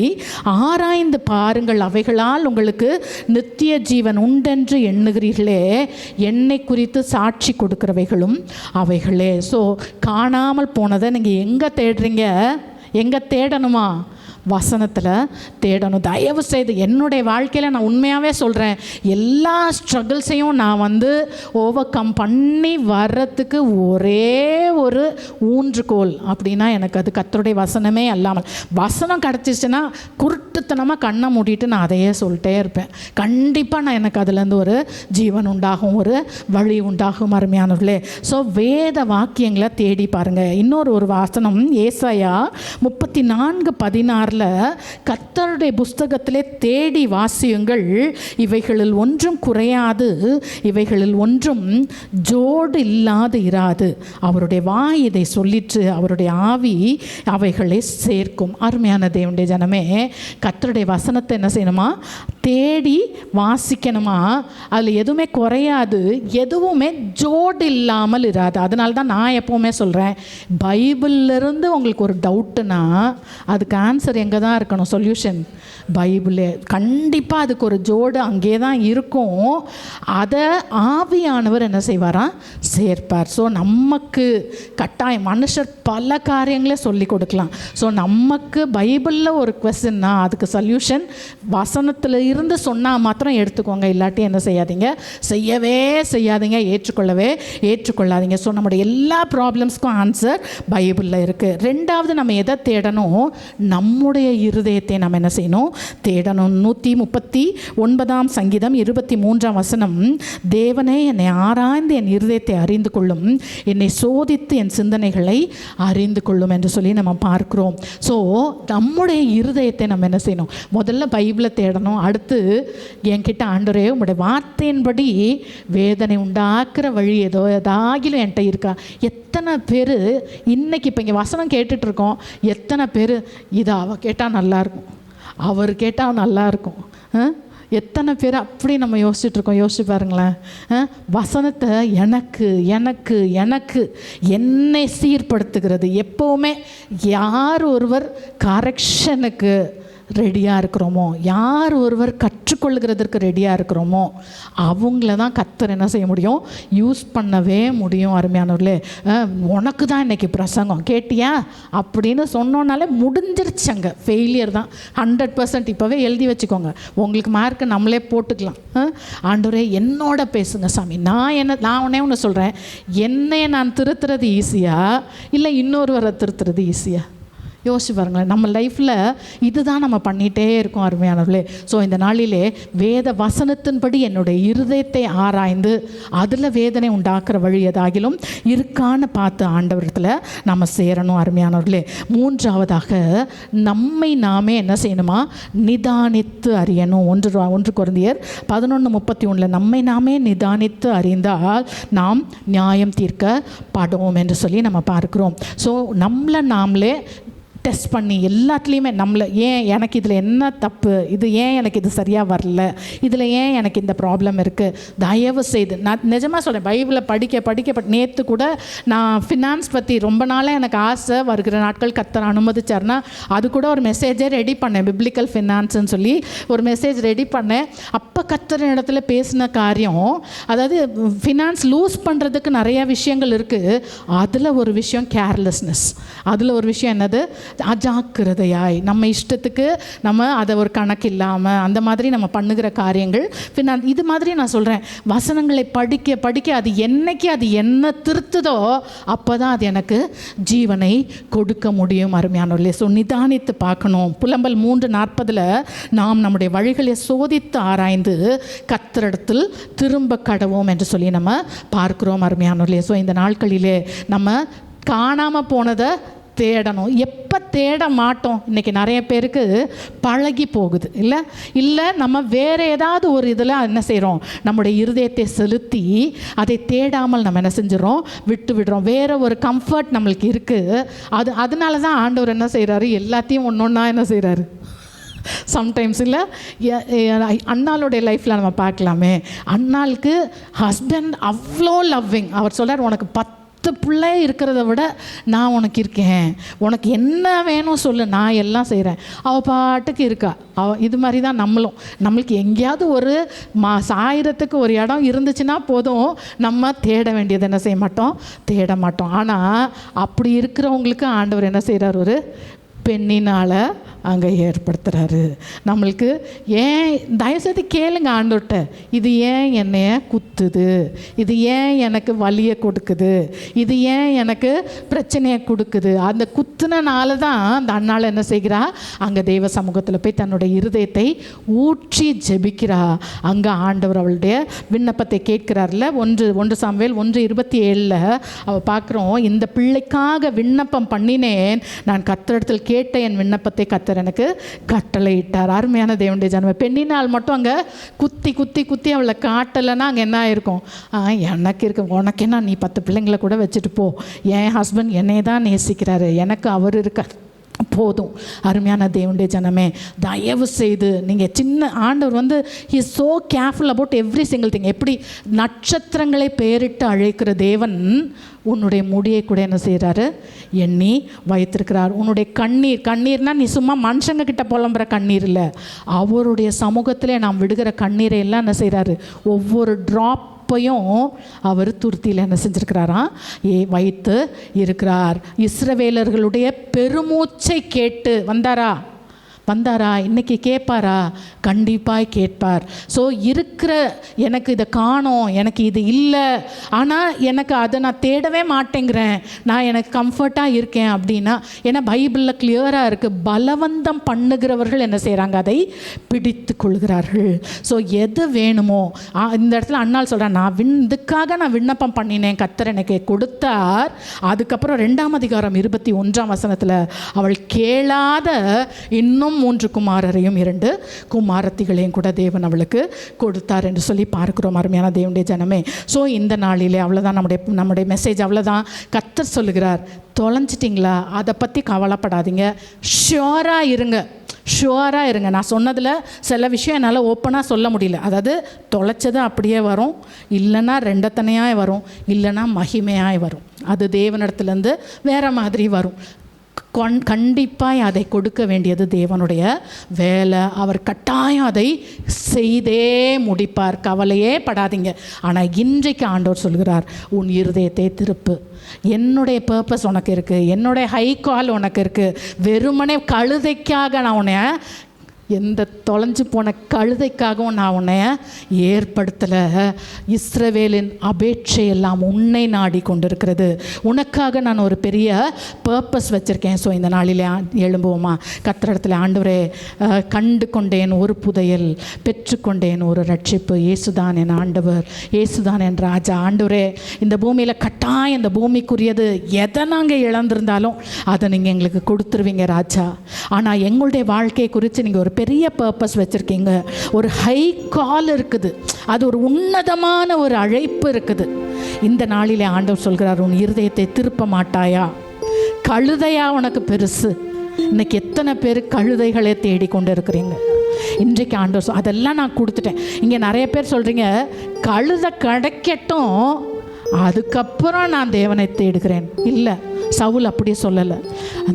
ஆராய்ந்து பாருங்கள், அவைகளால் உங்களுக்கு நித்திய ஜீவன் உண்டென்று எண்ணுகிறீர்களே, என்னை குறித்து சாட்சி கொடுக்கிறவைகளும் அவைகளே. ஸோ காணாமல் போனதை நீங்கள் எங்கே தேடுறீங்க? எங்கே தேடணுமா? வசனத்தில் தேடணும். தயவு செய்து என்னுடைய வாழ்க்கையில் நான் உண்மையாகவே சொல்கிறேன், எல்லா ஸ்ட்ரகிள்ஸையும் நான் ஓவர் கம் பண்ணி வர்றதுக்கு ஒரே ஒரு ஊன்றுகோல் அப்படின்னா எனக்கு அது கர்த்தருடைய வசனமே அல்லாமல். வசனம் கிடச்சிச்சுன்னா குருட்டுத்தனமாக கண்ணை மூடிட்டு நான் அதையே சொல்லிட்டே இருப்பேன். கண்டிப்பாக எனக்கு அதுலேருந்து ஒரு ஜீவன் உண்டாகும், ஒரு வழி உண்டாகும். அருமையானவர்களே, ஸோ வேத வாக்கியங்களை தேடி பாருங்கள். இன்னொரு வாசனம் ஏசாயா 34:16 கர்த்தருடைய புஸ்தகத்திலே தேடி வாசியுங்கள், இவைகளில் ஒன்றும் குறையாது, இவைகளில் ஒன்றும் ஜோடு இல்லாது இராது. அவருடைய வாய் இதை சொல்லிற்று, அவருடைய ஆவி அவைகளை சேர்க்கும். அருமையான தேவனுடைய ஜனமே, கர்த்தருடைய வசனத்தை என்ன செய்யணுமா? தேடி வாசிக்கணுமா? அதில் எதுவுமே குறையாது, எதுவுமே ஜோடு இல்லாமல் இராது. அதனால தான் நான் எப்போவுமே சொல்கிறேன், பைபிளிலிருந்து உங்களுக்கு ஒரு டவுட்டுனா அதுக்கு ஆன்சர் எங்கே தான் இருக்கணும்? சொல்யூஷன் பைபிளே. கண்டிப்பாக அதுக்கு ஒரு ஜோடு அங்கே தான் இருக்கும். அதை ஆவியானவர் என்ன செய்வாராம்? சேர்ப்பார். ஸோ நமக்கு கட்டாயம் மனுஷர் பல காரியங்களே சொல்லி கொடுக்கலாம். ஸோ நமக்கு பைபிளில் ஒரு கொஸ்டின்னா அதுக்கு சொல்யூஷன் வசனத்தில் இருந்து சொன்னால் மாத்திரம் எடுத்துக்கோங்க. இல்லாட்டி என்ன செய்யாதீங்க? செய்யவே செய்யாதீங்க, ஏற்றுக்கொள்ளாதீங்க. ஸோ நம்முடைய எல்லா ப்ராப்ளம்ஸ்க்கும் ஆன்சர் பைபிளில் இருக்குது. ரெண்டாவது, நம்ம எதை தேடணும்? நம்முடைய இருதயத்தை நம்ம என்ன செய்யணும்? தேடணும். 139ஆம் சங்கீதம் 23ஆம் வசனம், தேவனே என்னை ஆராய்ந்து என் இருதயத்தை அறிந்து கொள்ளும், என்னை சோதித்து என் சிந்தனைகளை அறிந்து கொள்ளும் என்று சொல்லி நம்ம பார்க்கிறோம். ஸோ நம்முடைய இருதயத்தை நம்ம என்ன செய்யணும்? முதல்ல பைபிளை தேடணும். அடுத்து என்கிட்ட ஆண்டவரே உங்களுடைய வார்த்தையின்படி வேதனை உண்டாக்குற வழி ஏதாகிலும் என்கிட்ட இருக்கா? எத்தனை பேர் இன்னைக்கு இப்போ இங்கே வசனம் கேட்டுட்ருக்கோம், எத்தனை பேர் இதை அவள் கேட்டால் நல்லாயிருக்கும், அவர் கேட்டால் நல்லாயிருக்கும், எத்தனை பேர் அப்படி நம்ம யோசிச்சுட்ருக்கோம்? யோசிச்சு பாருங்களேன். வசனத்தை எனக்கு என்னை சீர்படுத்துகிறது. எப்போவுமே யார் ஒருவர் கரெக்ஷனுக்கு ரெடியாக இருக்கிறோமோ, யார் ஒருவர் கற்றுக்கொள்கிறதற்கு ரெடியாக இருக்கிறோமோ அவங்கள தான் கர்த்தர் என்ன செய்ய முடியும்? யூஸ் பண்ணவே முடியும். அருமையானவர்களே, உனக்கு தான் இன்றைக்கி பிரசங்கம் கேட்டியா அப்படின்னு சொன்னோன்னாலே முடிஞ்சிருச்சங்க, ஃபெயிலியர் தான் 100%. இப்போவே எழுதி வச்சுக்கோங்க, உங்களுக்கு மார்க்கு நம்மளே போட்டுக்கலாம். ஆண்டவரே என்னோட பேசுங்க சாமி, நான் ஒன்று சொல்கிறேன், என்னை நான் திருத்துறது ஈஸியா இல்லை இன்னொருவரை திருத்துறது ஈஸியா? யோசிச்சு பாருங்களேன். நம்ம லைஃப்பில் இதுதான் நம்ம பண்ணிகிட்டே இருக்கோம். அருமையானவர்களே, ஸோ இந்த நாளிலே வேத வசனத்தின்படி என்னுடைய இருதயத்தை ஆராய்ந்து அதில் வேதனை உண்டாக்குற வழி ஏதாகிலும் இருக்கான்னு பார்த்து ஆண்டவரத்தில் நம்ம சேரணும். அருமையானவர்களே, மூன்றாவதாக நம்மை நாமே என்ன செய்யணுமா? நிதானித்து அறியணும். 1 கொரிந்தியர் 11:31 நம்மை நாமே நிதானித்து அறிந்தால் நாம் நியாயம் தீர்க்கப்படுவோம் என்று சொல்லி நம்ம பார்க்கிறோம். ஸோ நம்மளை நாமளே டெஸ்ட் பண்ணி எல்லாத்துலேயுமே நம்மளை, ஏன் எனக்கு இதில் என்ன தப்பு, இது ஏன் எனக்கு இது சரியாக வரல, இதில் ஏன் எனக்கு இந்த ப்ராப்ளம் இருக்குது, தயவு செய்து நான் நிஜமாக சொல்கிறேன், பைபிளை படிக்க நேற்று கூட நான் ஃபினான்ஸ் பற்றி ரொம்ப நாளாக எனக்கு ஆசை, வருகிற நாட்கள் கர்த்தர் அனுமதிச்சார்னா அது கூட ஒரு மெசேஜே ரெடி பண்ணேன், பிப்ளிக்கல் ஃபினான்ஸ்ன்னு சொல்லி ஒரு மெசேஜ் ரெடி பண்ணேன். அப்போ கர்த்தர் இடத்துல பேசின காரியம், அதாவது ஃபினான்ஸ் லூஸ் பண்ணுறதுக்கு நிறையா விஷயங்கள் இருக்குது, அதில் ஒரு விஷயம் கேர்லெஸ்னஸ், அதில் ஒரு விஷயம் என்னது? அஜாக்கிரதையாய் நம்ம இஷ்டத்துக்கு நம்ம அதை ஒரு கணக்கு இல்லாமல் அந்த மாதிரி நம்ம பண்ணுகிற காரியங்கள். பின்ன இது மாதிரி நான் சொல்கிறேன், வசனங்களை படிக்க படிக்க அது என்னைக்கு அது என்ன திருத்துதோ அப்போ தான் அது எனக்கு ஜீவனை கொடுக்க முடியும். அருமையானவர்களே, ஸோ நிதானித்து பார்க்கணும். புலம்பல் 3:40 நாம் நம்முடைய வழிகளை சோதித்து ஆராய்ந்து கர்த்தரிடத்தில் திரும்ப கடவோம் என்று சொல்லி நம்ம பார்க்கிறோம். அருமையானவர்களே, ஸோ இந்த நாட்களிலே நம்ம காணாமல் போனதை தேடணும். எப்போ தேட மாட்டோம்? இன்றைக்கி நிறைய பேருக்கு பழகி போகுது இல்லை நம்ம வேறு ஏதாவது ஒரு இதில் என்ன செய்கிறோம், நம்முடைய இருதயத்தை செலுத்தி அதை தேடாமல் நம்ம என்ன செஞ்சிடறோம், விட்டு விடுறோம். வேறு ஒரு கம்ஃபர்ட் நம்மளுக்கு இருக்குது. அதனால தான் ஆண்டவர் என்ன செய்கிறாரு, எல்லாத்தையும் ஒன்றா என்ன செய்கிறாரு. சம்டைம்ஸ் இல்லை, அண்ணாளுடைய லைஃப்பில் நம்ம பார்க்கலாமே, அண்ணாளுக்கு ஹஸ்பண்ட் அவ்வளோ லவ்விங். அவர் சொல்கிறார், உனக்கு 10 பிள்ளை இருக்கிறத விட நான் உனக்கு இருக்கேன், உனக்கு என்ன வேணும் சொல்லு, நான் எல்லாம் செய்கிறேன். அவள் பாட்டுக்கு இருக்கா. இது மாதிரி தான் நம்மளுக்கு எங்கேயாவது ஒரு சாயிரத்துக்கு ஒரு இடம் இருந்துச்சுன்னா போதும், நம்ம தேட வேண்டியது என்ன செய்ய மாட்டோம், தேட மாட்டோம். ஆனால் அப்படி இருக்கிறவங்களுக்கு ஆண்டவர் என்ன செய்கிறார், ஒரு பெண்ணினால் அங்கே ஏற்படுத்துகிறாரு. நம்மளுக்கு ஏன் தயவுசெய்து கேளுங்க ஆண்டவர்கிட்ட, இது ஏன் என்னைய குத்துது, இது ஏன் எனக்கு வலியை கொடுக்குது, இது ஏன் எனக்கு பிரச்சனையை கொடுக்குது. அந்த குத்துனால தான் அந்த அண்ணாள் என்ன செய்கிறா, அங்கே தெய்வ சமூகத்தில் போய் தன்னுடைய இருதயத்தை ஊற்றி ஜெபிக்கிறா. அங்கே ஆண்டவர் அவளுடைய விண்ணப்பத்தை கேட்கிறார்ல. 1 சாமுவேல் 1:27 அவள் பார்க்குறோம், இந்த பிள்ளைக்காக விண்ணப்பம் பண்ணினேன், நான் கர்த்தரிடத்தில் கேட்ட என் விண்ணப்பத்தை கர்த்தர் எனக்கு கட்டளையிட்டார். அருமையான தேவனுடைய ஜனமே, பெண்ணினால் மட்டும் அங்கே குத்தி குத்தி குத்தி அவளை காட்டலைன்னா அங்கே என்ன ஆயிருக்கும், எனக்கு இருக்கு, உனக்கு என்ன, நீ 10 பிள்ளைங்களை கூட வச்சுட்டு போ, என் ஹஸ்பண்ட் என்னை தான் நேசிக்கிறாரு, எனக்கு அவர் இருக்கார், போதும். அருமையான தேவனுடைய ஜனமே, தயவு செய்து நீங்கள் சின்ன ஆண்டவர் he is so careful about every single thing. எப்படி நட்சத்திரங்களை பெயரிட்டு அழைக்கிற தேவன் உன்னுடைய முடியை கூட என்ன செய்கிறாரு, எண்ணி வைத்திருக்கிறார். உன்னுடைய கண்ணீர்னால் நீ சும்மா மனுஷங்க கிட்ட புலம்புற கண்ணீர் இல்லை, அவருடைய சமூகத்திலே நாம் விடுகிற கண்ணீரை எல்லாம் என்ன செய்கிறாரு, ஒவ்வொரு ட்ராப்பையும் அவர் துருத்தியில் என்ன செஞ்சுருக்கிறாராம், வைத்து இருக்கிறார். இஸ்ரவேலர்களுடைய பெருமூச்சை கேட்டு வந்தாரா, இன்றைக்கி கேட்பாரா, கண்டிப்பாக கேட்பார். ஸோ இருக்கிற எனக்கு இதை காணோம், எனக்கு இது இல்லை, ஆனால் எனக்கு அதை நான் தேடவே மாட்டேங்கிறேன், நான் எனக்கு கம்ஃபர்ட்டாக இருக்கேன் அப்படின்னா, ஏன்னா பைபிளில் கிளியராக இருக்குது, பலவந்தம் பண்ணுகிறவர்கள் என்ன செய்கிறாங்க, அதை பிடித்து கொள்கிறார்கள். ஸோ எது வேணுமோ, இந்த இடத்துல அண்ணாள் சொல்கிறேன், இதுக்காக நான் விண்ணப்பம் பண்ணினேன், கர்த்தர் எனக்கு கொடுத்தார். அதுக்கப்புறம் 2ஆம் அதிகாரம் 21ஆம் வசனத்தில் அவள் கேளாத இன்னும் 3 குமாரரையும் 2 குமாரத்திகளையும் கூட தேவன் அவளுக்கு கொடுத்தார் என்று சொல்லி பார்க்கிறோம். அருமையான தேவனுடைய ஜனமே, ஸோ இந்த நாளிலே அவ்வளோதான் நம்முடைய மெசேஜ், அவ்வளோதான். கர்த்தர் சொல்லுகிறார், தொலைஞ்சிட்டிங்களா, அதை பற்றி கவலைப்படாதீங்க, ஷுவராக இருங்க. நான் சொன்னதில் சில விஷயம் என்னால் ஓப்பனாக சொல்ல முடியல. அதாவது தொலைச்சது அப்படியே வரும், இல்லைன்னா ரெண்டத்தனையாக வரும், இல்லைன்னா மகிமையாய் வரும். அது தேவனிடத்துலேருந்து வேறு மாதிரி வரும். கண்டிப்பாக அதை கொடுக்க வேண்டியது தேவனுடைய வேலை. அவர் கட்டாயம் அதை செய்தே முடிப்பார், கவலையே படாதீங்க. ஆனால் இன்றைக்கு ஆண்டவர் சொல்கிறார், உன் இருதயத்தை திருப்பு, என்னுடைய பர்பஸ் உனக்கு இருக்குது, என்னுடைய ஹை கால் உனக்கு இருக்குது. வெறுமனே கழுதைக்காக நான் உன்னை, எந்த தொலைஞ்சு போன கழுதைக்காகவும் நான் உன்னை ஏற்படுத்தலை. இஸ்ரவேலின் அபேட்சை எல்லாம் உன்னை நாடி கொண்டிருக்கிறது. உனக்காக நான் ஒரு பெரிய பர்பஸ் வச்சுருக்கேன். ஸோ இந்த நாளிலே எழும்புவோமா, கர்த்தரிடத்தில், ஆண்டவரே, கண்டு கொண்டேன் ஒரு புதையல், பெற்றுக்கொண்டேன் ஒரு ரட்சிப்பு, இயேசுதான் என் ஆண்டவர், இயேசுதான் என் ராஜா. ஆண்டவரே, இந்த பூமியில் கட்டாயம் இந்த பூமிக்குரியது எதை நாங்கள் இழந்திருந்தாலும் அதை நீங்கள் எங்களுக்கு கொடுத்துருவீங்க ராஜா. ஆனால் எங்களுடைய வாழ்க்கையை குறித்து நீங்கள் ஒரு பெரிய பர்பஸ் வச்சுருக்கீங்க, ஒரு ஹை கால் இருக்குது, அது ஒரு உன்னதமான ஒரு அழைப்பு இருக்குது. இந்த நாளிலே ஆண்டவர் சொல்கிறார், உன் இருதயத்தை திருப்ப மாட்டாயா, கழுதையா உனக்கு பெருசு. இன்னைக்கு எத்தனை பேர் கழுதைகளே தேடிக்கொண்டு இருக்கிறீங்க. இன்றைக்கு ஆண்டவர் அதெல்லாம் நான் கொடுத்துட்டேன். இங்கே நிறைய பேர் சொல்கிறீங்க, கழுதை கிடைக்கட்டும் அதுக்கப்புறம் நான் தேவனை தேடுகிறேன். இல்லை, சவுல் அப்படியே சொல்லலை.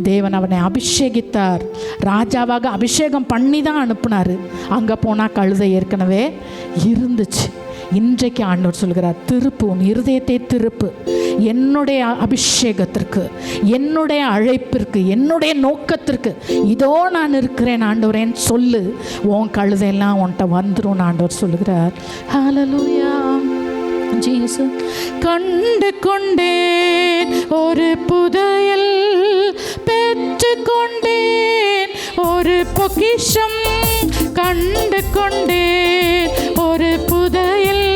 தேவன் அவனை அபிஷேகித்தார், ராஜாவாக அபிஷேகம் பண்ணி தான் அனுப்புனார். அங்கே போனால் கழுதை ஏற்கனவே இருந்துச்சு. இன்றைக்கு ஆண்டவர் சொல்கிறார், திருப்பு, உன் இருதயத்தை திருப்பு. என்னுடைய அபிஷேகத்திற்கு, என்னுடைய அழைப்பிற்கு, என்னுடைய நோக்கத்திற்கு இதோ நான் இருக்கிறேன் ஆண்டவரேன்னு சொல்லு. உன் கழுதையெல்லாம் உன்கிட்ட வந்துடும் ஆண்டவர் சொல்லுகிறார். ஹல்லேலூயா ஜீசஸ். கண்டு கொண்டேன் ஒரு புதையல், பெற்று கொண்டேன் ஒரு பொக்கிஷம். கண்டு கொண்டேன் ஒரு புதையல்,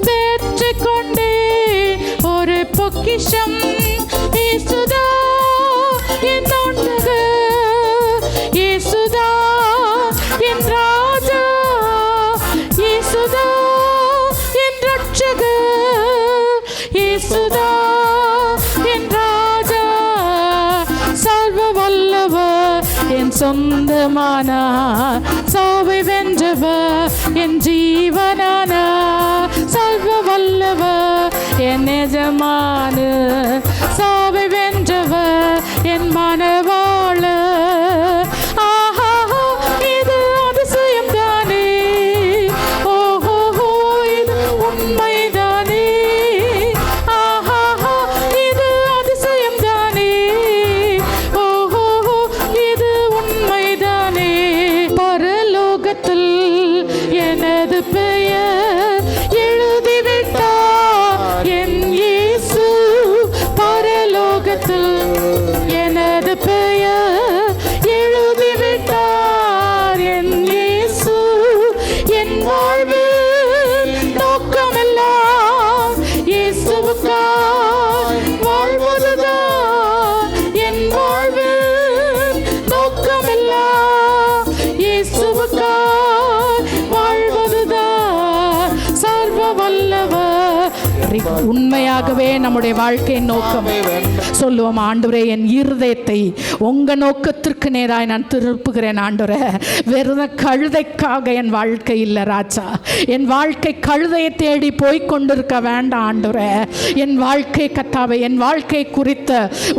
பெற்று கொண்டேன் ஒரு பொக்கிஷம். இயேசுதா என் ஆண்டவர், இயேசுதா என் ராஜா, இயேசுதா என் ரட்சகர், இயேசுதா என் ராஜா. சர்வ வல்லவர் என் சொந்தமானார், சாவை வென்றவர் என் ஜீவனானார். சர்வ வல்லவர் என் எஜமான, சாவை வென்றவர் என் மனவாளர். ஆஹா, இது அதிசயம் தானே, ஓஹோ இது உண்மைதானே. ஆஹா, இது அதிசயம் தானே, ஓஹோ இது உண்மைதானே. பரலோகத்தில் எனது பெயர் எழுதிவிட்டார் என் இயேசு. பரலோகத்தில் எனது பெயர் எழுதிவிட்டார் என் இயேசு. என் வாழ்வில் நோக்கமெல்லாம் இயேசுவுக்காய் வாழ்வதுதான். என் வாழ்வில் நோக்கமெல்லாம் இயேசுவுக்காய் வாழ்வதுதான். சர்வ வல்லவர் உண்மையாகவே நம்முடைய வாழ்க்கையின் நோக்கம் சொல்லுவோம். ஆண்டவரே, என் இருதயத்தை உங்க நோக்கத்திற்கு நேராய் நான் திருப்புகிறேன் ஆண்டவரே. வெறும் கழுதைக்காக என் வாழ்க்கை இல்லை ராஜா. என் வாழ்க்கை கழுதையை தேடி போய்கொண்டிருக்க வேண்டாம் ஆண்டவரே. என் வாழ்க்கை கர்த்தாவே, என் வாழ்க்கை குறித்த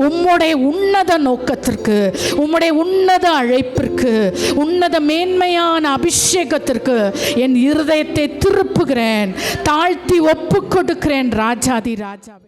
உம்முடைய உன்னத நோக்கத்திற்கு, உம்முடைய உன்னத அழைப்பிற்கு, உன்னத மேன்மையான அபிஷேகத்திற்கு என் இருதயத்தை திருப்புகிறேன், தாழ்த்தி ஒப்பு கொடுக்கிறேன் ராஜாதி ராஜாவே.